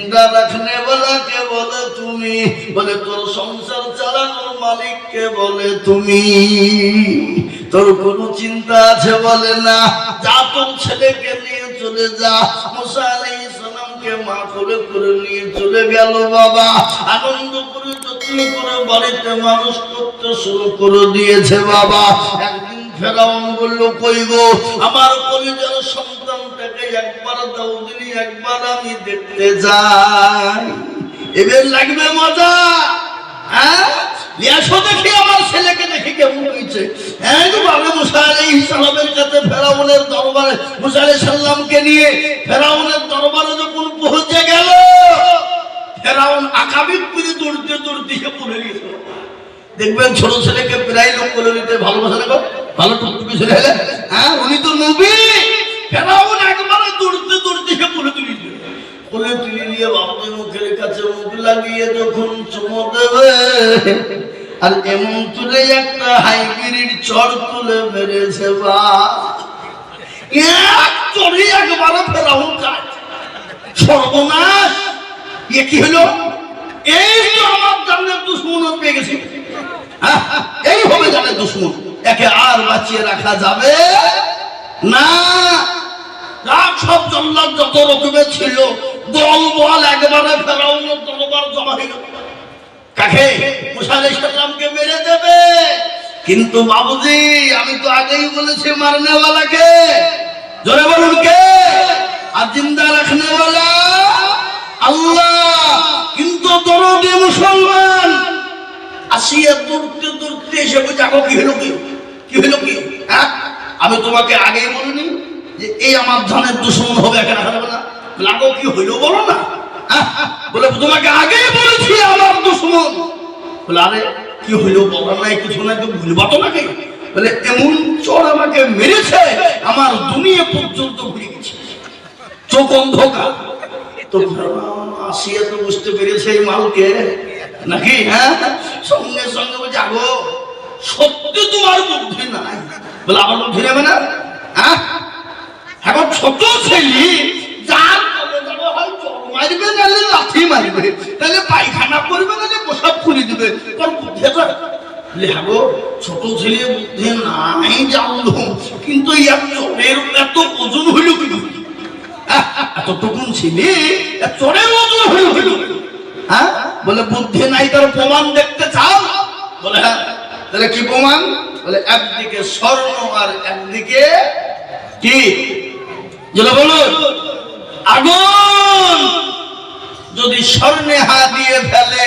রাখনে বলাকে বলে তুমি, বলে তোর সংসার চালানোর মালিককে বলে তুমি। তোর কোনো চিন্তা আছে বলে না, যা তোর ছেলেকে নিয়ে চলে যা। মুসা আলাইহিস সালামকে মা কোলে করে নিয়ে চলে গেল বাবা। আনন্দ করে যত্ন করে বাড়িতে মানুষ করতে শুরু করে দিয়েছে বাবা। একদিন ফেরাউন বলল, কই গো আমার কলিজার সন্তানটাকে একবার দাও দিনি, একবার আমি দেখতে যাই, এবার লাগবে মজা। হ্যাঁ লিয়াসো দেখি আমার ছেলেকে দেখি কেমন হয়েছে। হ্যাঁ বাবা মুসা আলাইহিস সালামের কাছে ফেরাউনের দরবারে মুসা আলাইহিস সালামকে নিয়ে ফেরাউনের দরবারে যখন পৌঁছে গেল, ফেরাউন আকাবির করে দৌড়তে দৌড়তে পড়ে গেছে। দেখবেন ছোট ছেলেকে প্রায় লোক করে নিতে ভালোবাসে না, ভালো টুকটুকি ছেলে হলে, হ্যাঁ উনি তো নবী। ফেরাউন একবারে দৌড়তে দৌড়তে পড়ে তুলিছে, পড়ে তুলে নিয়ে বাবুদের মুখের কাছে মুখ লাগিয়ে যখন চুমো দেবে, আর এমন তুলে একটা হাইব্রিড চড় তুলে মেরেছে বা এক চড়ে একবারে ফেরাউন কাজ সর্বনাশ। এ কি হলো? এই তো আমার জানের দুশ্মন পেয়ে গেছে। এই হবে জানের দুশ্মন, একে আর বাঁচিয়ে রাখা যাবে না। সব জল্লাদ যত রকমের ছিল দল বল একবারে ফেরাউনের দরবার জমা হয়ে গেল। কাকে? মুসা আলাইহিস সালামকে মেরে দেবে। কিন্তু বাবুজি আমি তো আগেই বলেছি মারনেওয়ালাকে, জোরে বলুন কে? আর জিন্দা রাখনেওয়ালা আল্লাহ। কিন্তু দরদে মুসলমান আসিয়া দৌড়তে দৌড়তে এসে বলছে, আগো কি হলো, কি হলো কি? হ্যাঁ আমি তোমাকে আগেই বলিনি যে এই আমার জানের দুশ্মন হবে, একা রাখা যাবে না? লাগো কি হইলো বলো না। বলে তোমাকে আগেই বলেছি আমার দুশ্মন। বলে আরে কি হইলো বলার নাই, কিছু নাই তো ভুলবা তো নাকি? বলে এমন চোর আমাকে মেরেছে আমার দুনিয়া পর্যন্ত ভুলে গেছে, চোখ অন্ধকার। তো আসিয়া তো বুঝতে পেরেছে এই মালকে নাকি। হ্যাঁ সঙ্গে সঙ্গে বলছে, আগো সত্যি তোমার বুদ্ধি নাই। বলে আমার বুদ্ধি নেবে না? হ্যাঁ এখন ছোট ছেলে যার হয় চোর মারবে, নাহলে লাঠি মারবে, তাহলে পায়খানা করবে, নাহলে প্রসাব করে দিবে, তোর বুদ্ধি আছে? লেগো ছোট ছেলে বুদ্ধি নাই জানলো, কিন্তু চোরের এত ওজন হইল কি? এতটুকুন ছেলে চোরের ওজন হইল। হ্যাঁ বলে বুদ্ধি নাই, তার প্রমাণ দেখতে চাও? বলে হ্যাঁ। তাহলে কি প্রমাণ? বলে একদিকে স্বর্ণ আর একদিকে কি যেটা বলো আগুন। যদি স্বর্ণে হাত দিয়ে ফেলে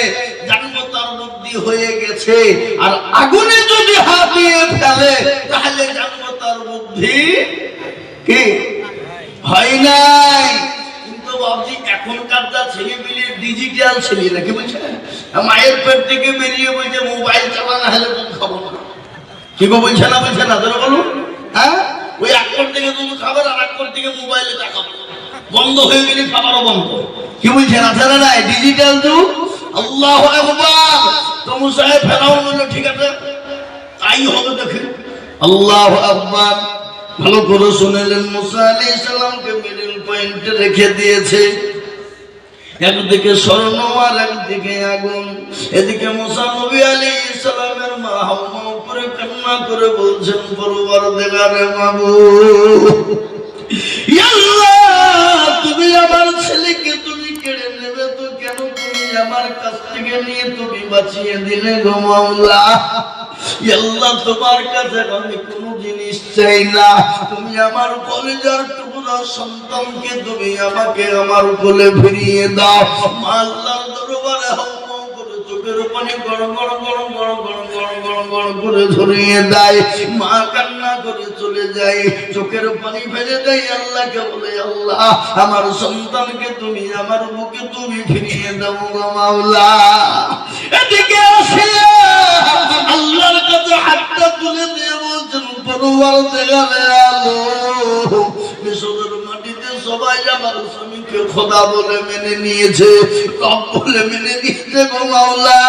জানবো তার বুদ্ধি হয়ে গেছে, আর আগুনে যদি হাত দিয়ে ফেলে তাহলে জানবো তার বুদ্ধি কি হয় নাই। কিন্তু বাবজি এখনকার যা ছেলেপিলে ডিজিটাল ছেলে নাকি বলছে, মায়ের পেট থেকে বেরিয়ে বলছে মোবাইল চালানো হলে দুধ খাবো না। কি গো বলছে না? বলছে না? ধরো বলুন। হ্যাঁ ওই এক কোর থেকে দুধ খাবার, আর এক কোর থেকে মোবাইলে দেখাবো, বন্ধ হয়ে গেলে খাবারও বন্ধ। কি বলছেন? আছে না নাই ডিজিটাল যুগ? আল্লাহু আকবার। তো মুসা ফেরাউন বলল ঠিক আছে তাই হবে, দেখেন আল্লাহু আকবার। ভালো করে শুনলেন, মুসা আলাইহিস সালামকে মিডল পয়েন্টে রেখে দিয়েছে, একদিকে স্বর্ণ আর একদিকে আগুন। এদিকে মুসা নবী আলাইহিস সালামের মা হাওয়া করে কান্না করে বলছেন, পরওয়ারদিগারে মাবুদ আল্লাহ, তুমি আমার ছেলেকে তুমি কেড়ে নেবে তো কেন? তুমি আমার কাছ থেকে নিয়ে তুমি বাঁচিয়ে দিলে গো মাওলা। আল্লাহ তোমার কাছে আমি কোনো জিনিস চাই না, তুমি আমার কলিজার টুকরা সন্তানকে তুমি আমাকে আমার কোলে ফিরিয়ে দাও। আল্লাহর দরবারে হাওয়া করে চোখের পানি গড় গড় গড় গড় গড় গড় গড় গড় করে ঝরিয়ে দেয়। মা কান্না করে চলে যায়, চোখের পানি ফেলে দেয়, আল্লাহকে বলে আল্লাহ আমার সন্তানকে তুমি আমার বুকে তুমি ফিরিয়ে দাও গো মাওলা। এদিকে আসে আল্লাহর কাছে হাতটা তুলে দিয়ে বলছেন, পরওয়ারদিগারে আলম, মিশরের মাটিতে সবাই আমার স্বামীকে খোদা বলে মেনে নিয়েছে, রব বলে মেনে নিয়েছে গো মাওলা,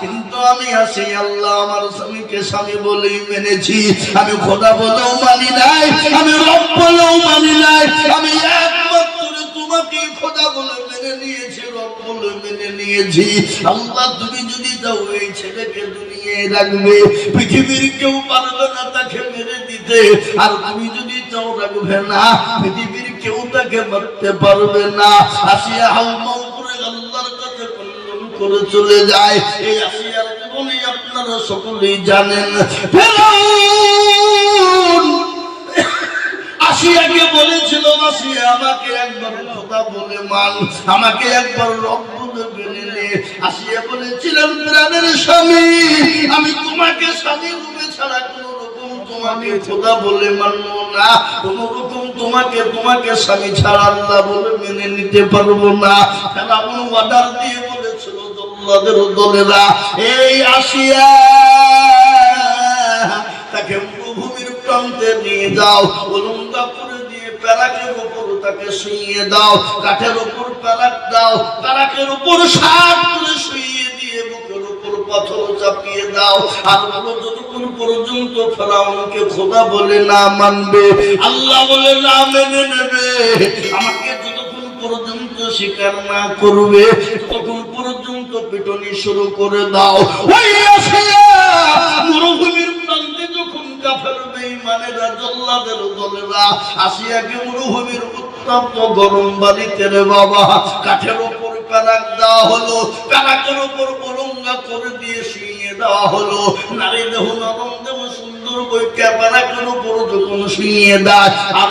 কিন্তু আমি আসি আল্লাহ আমার স্বামীকে স্বামী বলেই মেনেছি, আমি খোদা বলেও মানি নাই, আমি রব বলেও মানি নাই, আমি একমাত্র তোমার তোমাকে খোদা বলে মেনে নিয়েছি, রব বলে মেনে নিয়েছি। আল্লাহ তুমি যদি চাও এই ছেলেকে দুনিয়ায় রাখবে, পৃথিবীর কেউ পারবে না তাকে মেরে দিতে। আর তুমি যদি চাও রাখবে না, পৃথিবীর কেউ তাকে মারতে পারবে না। আসিয়া হাউমাউ করে আল্লাহর কাছে কল্যাণ করে চলে যায়। এই আসিয়ার জীবনে আপনারা সকলেই জানেন। ফেরাউন আসিয়াকে বলেছিল, আসিয়া আমাকে একবার খোদা বলে মান, আমাকে একবার রব বলে মেনে নে। আসিয়া বলেছিলেন, প্রাণের স্বামী, আমি তোমাকে স্বামী রূপে ছাড়া কোনো রকম তোমাকে খোদা বলে মানবো না, কোনো রকম তোমাকে স্বামী ছাড়া আল্লাহ বলে মেনে নিতে পারবো না। ফেরাউন অর্ডার দিয়ে বলেছিল জল্লাদের দলেরা, এই আসিয়া তাকে মরুভূমির প্রান্তে নিয়ে যাও, উলঙ্গা করে দিয়ে প্যারাকের উপর তাকে শুইয়ে দাও, কাঠের উপর প্যারাক দাও, প্যারাকের উপর সাত করে শুইয়ে দিয়ে বুকের উপর পাথর চাপিয়ে দাও। আর বলো যতক্ষণ পর্যন্ত ফেরাউনকে খোদা বলে না মানবে, আল্লাহ বলে না মেনে নেবে, আমাকে যতক্ষণ পর্যন্ত স্বীকার না করবে ততক্ষণ পর্যন্ত পিটনি শুরু করে দাও। ওই আসিয়া মরুভূমির প্রান্তে যখন কাফের বেঈমানেরা জল্লাদের দলেরা আসিয়াকে মরুভূমির উত্তপ্ত গরম বালিতে রে বাবা কাঠের উপর প্যারাক দেওয়া হলো, প্যারাকের উপর উলঙ্গা করে দিয়ে শুইয়ে দেওয়া হলো। নারী দেহ নরম দেহ সুন্দর বই প্যারাকের উপর যখন শুইয়ে দেয়, আর